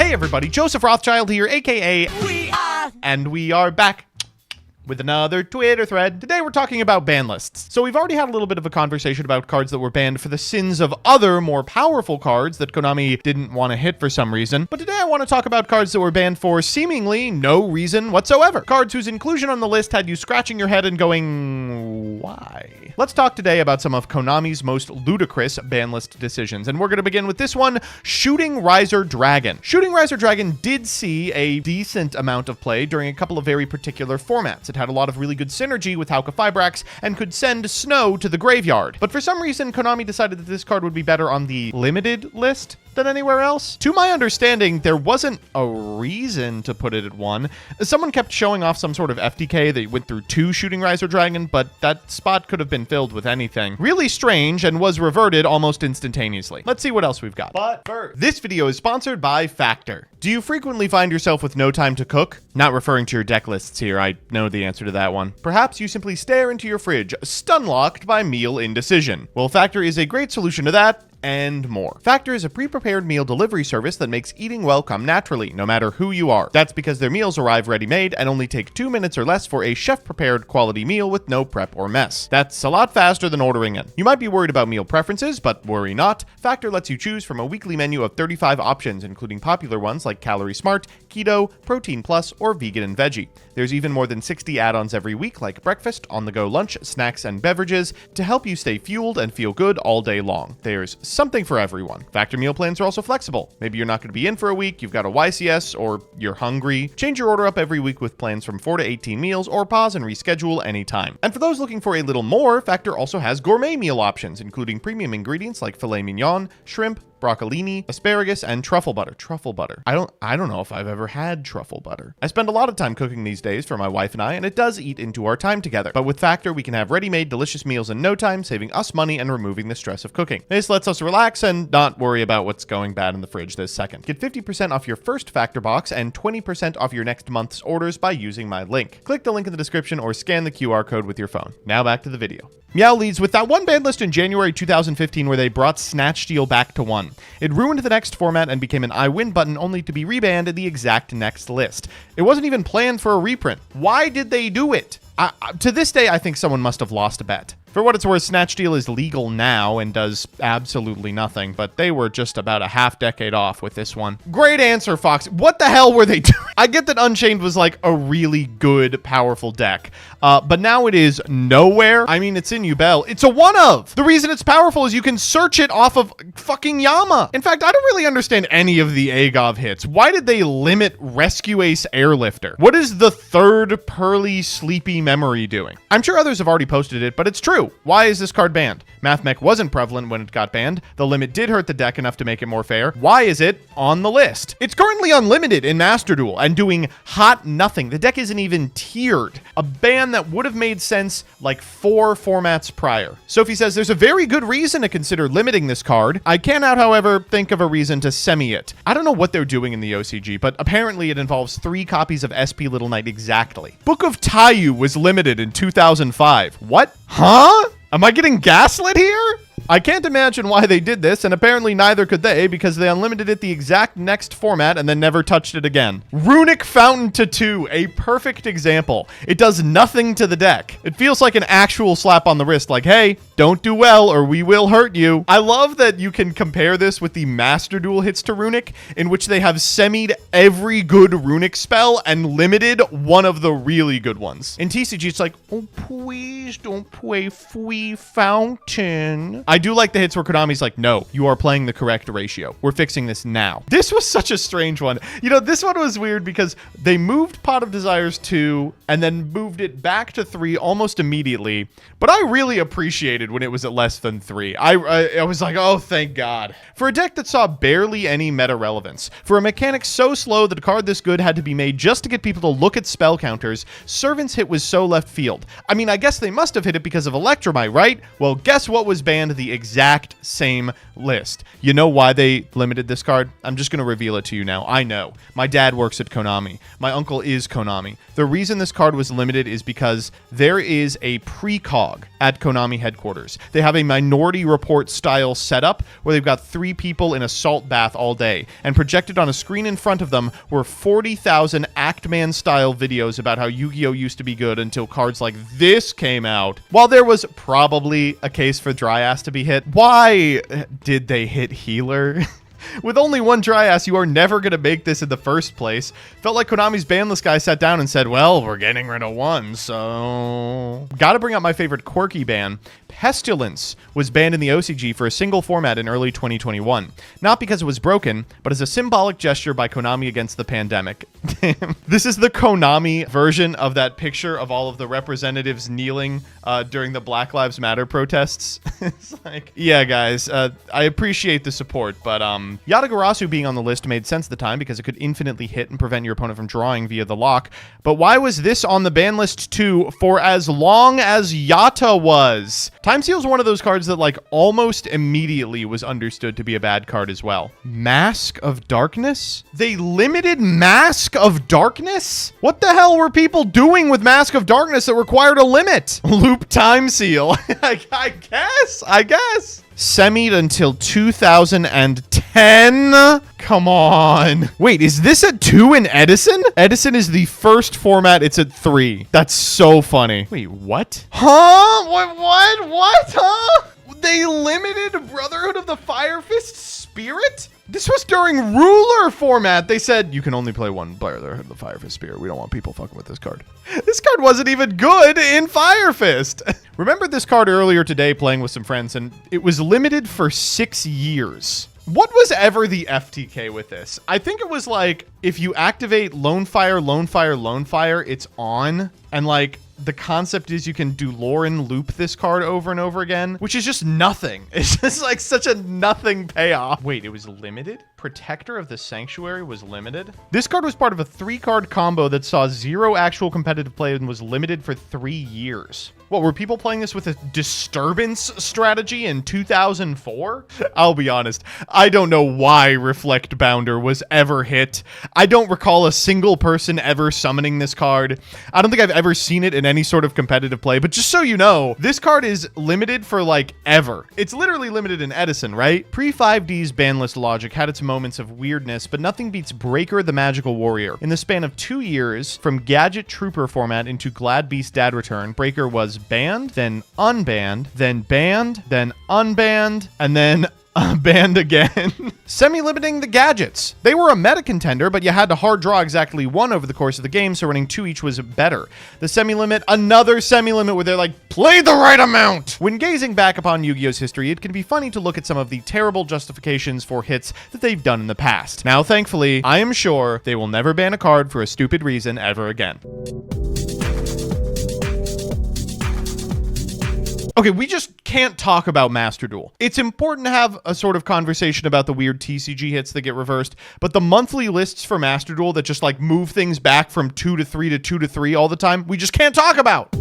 Hey everybody, Joseph Rothschild here, aka and we are back with another Twitter thread. Today we're talking about ban lists. So we've already had a little bit of a conversation about cards that were banned for the sins of other more powerful cards that Konami didn't want to hit for some reason. But today I want to talk about cards that were banned for seemingly no reason whatsoever. Cards whose inclusion on the list had you scratching your head and going, why? Let's talk today about some of Konami's most ludicrous ban list decisions. And we're going to begin with this one, Shooting Riser Dragon. Shooting Riser Dragon did see a decent amount of play during a couple of very particular formats. It had a lot of really good synergy with Hauka Fibrax and could send Snow to the graveyard. But for some reason, Konami decided that this card would be better on the limited list than anywhere else. To my understanding, there wasn't a reason to put it at 1. Someone kept showing off some sort of FTK that went through 2 Shooting Riser Dragon, but that spot could have been filled with anything. Really strange and was reverted almost instantaneously. Let's see what else we've got. But first, this video is sponsored by Factor. Do you frequently find yourself with no time to cook? Not referring to your deck lists here, I know the answer to that one. Perhaps you simply stare into your fridge, stun-locked by meal indecision. Well, Factor is a great solution to that, and more. Factor is a pre-prepared meal delivery service that makes eating well come naturally, no matter who you are. That's because their meals arrive ready-made and only take 2 minutes or less for a chef-prepared quality meal with no prep or mess. That's a lot faster than ordering in. You might be worried about meal preferences, but worry not. Factor lets you choose from a weekly menu of 35 options, including popular ones like Calorie Smart, Keto, Protein Plus, or Vegan and Veggie. There's even more than 60 add-ons every week like breakfast, on-the-go lunch, snacks, and beverages to help you stay fueled and feel good all day long. There's something for everyone. Factor meal plans are also flexible. Maybe you're not going to be in for a week, you've got a YCS, or you're hungry. Change your order up every week with plans from 4 to 18 meals, or pause and reschedule anytime. And for those looking for a little more, Factor also has gourmet meal options, including premium ingredients like filet mignon, shrimp, broccolini, asparagus, and truffle butter. Truffle butter. I don't know if I've ever had truffle butter. I spend a lot of time cooking these days for my wife and I, and it does eat into our time together. But with Factor, we can have ready-made delicious meals in no time, saving us money and removing the stress of cooking. This lets us relax and not worry about what's going bad in the fridge this second. Get 50% off your first Factor box and 20% off your next month's orders by using my link. Click the link in the description or scan the QR code with your phone. Now back to the video. Meow leads with that one ban list in January 2015 where they brought Snatch Steal back to 1. It ruined the next format and became an I win button only to be rebanned in the exact next list. It wasn't even planned for a reprint. Why did they do it? To this day, I think someone must have lost a bet. For what it's worth, Snatch Steal is legal now and does absolutely nothing, but they were just about a half decade off with this one. Great answer, Fox. What the hell were they doing? I get that Unchained was like a really good, powerful deck, but now it is nowhere. I mean, it's in Yubel. It's a one-of. The reason it's powerful is you can search it off of fucking Yama. In fact, I don't really understand any of the Agov hits. Why did they limit Rescue Ace Airlifter? What is the third Pearly Sleepy Memory doing? I'm sure others have already posted it, but it's true. Why is this card banned? Mathmech wasn't prevalent when it got banned. The limit did hurt the deck enough to make it more fair. Why is it on the list? It's currently unlimited in Master Duel and doing hot nothing. The deck isn't even tiered. A ban that would have made sense like 4 formats prior. Sophie says there's a very good reason to consider limiting this card. I cannot, however, think of a reason to semi it. I don't know what they're doing in the OCG, but apparently it involves 3 copies of SP Little Knight exactly. Book of Taiyu was limited in 2005. What? Huh? Am I getting gaslit here? I can't imagine why they did this, and apparently neither could they, because they unlimited it the exact next format and then never touched it again. Runic Fountain Tattoo, a perfect example. It does nothing to the deck. It feels like an actual slap on the wrist, like, hey, don't do well or we will hurt you. I love that you can compare this with the Master Duel hits to Runic, in which they have semied every good Runic spell and limited one of the really good ones. In TCG, it's like, oh, please don't play Free Fountain. I do like the hits where Konami's like, no, you are playing the correct ratio. We're fixing this now. This was such a strange one. You know, this one was weird because they moved Pot of Desires 2 and then moved it back to 3 almost immediately. But I really appreciated when it was at less than 3. I was like, oh, thank God. For a deck that saw barely any meta relevance, for a mechanic so slow that a card this good had to be made just to get people to look at spell counters, Servant's hit was so left field. I mean, I guess they must have hit it because of Electromite, right? Well, guess what was banned the exact same list? You know why they limited this card? I'm just going to reveal it to you now. I know. My dad works at Konami. My uncle is Konami. The reason this card was limited is because there is a precog at Konami headquarters. They have a Minority Report style setup where they've got 3 people in a salt bath all day, and projected on a screen in front of them were 40,000 Actman style videos about how Yu-Gi-Oh used to be good until cards like this came out. While there was probably a case for Dryas to be hit, why did they hit Healer? With only one Dryas, you are never going to make this in the first place. Felt like Konami's banlist guy sat down and said, well, we're getting rid of one, so... Gotta bring up my favorite quirky ban. Pestilence was banned in the OCG for a single format in early 2021. Not because it was broken, but as a symbolic gesture by Konami against the pandemic. This is the Konami version of that picture of all of the representatives kneeling during the Black Lives Matter protests. It's like, yeah, guys, I appreciate the support, but Yatagarasu being on the list made sense at the time because it could infinitely hit and prevent your opponent from drawing via the lock. But why was this on the ban list too for as long as Yata was? Time Seal is one of those cards that like almost immediately was understood to be a bad card as well. Mask of Darkness? They limited Mask of Darkness? What the hell were people doing with Mask of Darkness that required a limit? Loop Time Seal. I guess. Semied until 2010? Come on. Wait, is this at 2 in Edison? Edison is the first format. It's at 3. That's so funny. Wait, what? Huh? What? Huh? They limited Brotherhood of the Fire Fist Spirit? This was during Ruler format. They said, you can only play one Brotherhood of the Fire Fist Spirit. We don't want people fucking with this card. This card wasn't even good in Fire Fist. Remember this card earlier today playing with some friends, and it was limited for 6 years. What was ever the FTK with this? I think it was like, if you activate Lone Fire, it's on. And like, the concept is you can do Lauren loop this card over and over again, which is just nothing. It's just like such a nothing payoff. Wait, it was limited? Protector of the Sanctuary was limited? This card was part of a 3-card combo that saw 0 actual competitive play and was limited for 3 years. What, were people playing this with a disturbance strategy in 2004? I'll be honest, I don't know why Reflect Bounder was ever hit. I don't recall a single person ever summoning this card. I don't think I've ever seen it in any sort of competitive play, but just so you know, this card is limited for like ever. It's literally limited in Edison, right? Pre-5D's ban list logic had its moments of weirdness, but nothing beats Breaker the Magical Warrior. In the span of 2 years, from Gadget Trooper format into Glad Beast Dad Return, Breaker was banned, then unbanned, then banned, then unbanned, and then banned again. Semi-limiting the gadgets. They were a meta contender, but you had to hard draw exactly 1 over the course of the game, so running 2 each was better. The semi-limit, another semi-limit where they're like, play the right amount! When gazing back upon Yu-Gi-Oh's history, it can be funny to look at some of the terrible justifications for hits that they've done in the past. Now, thankfully, I am sure they will never ban a card for a stupid reason ever again. Okay, we just can't talk about Master Duel. It's important to have a sort of conversation about the weird TCG hits that get reversed, but the monthly lists for Master Duel that just like move things back from 2 to 3 to 2 to 3 all the time, we just can't talk about.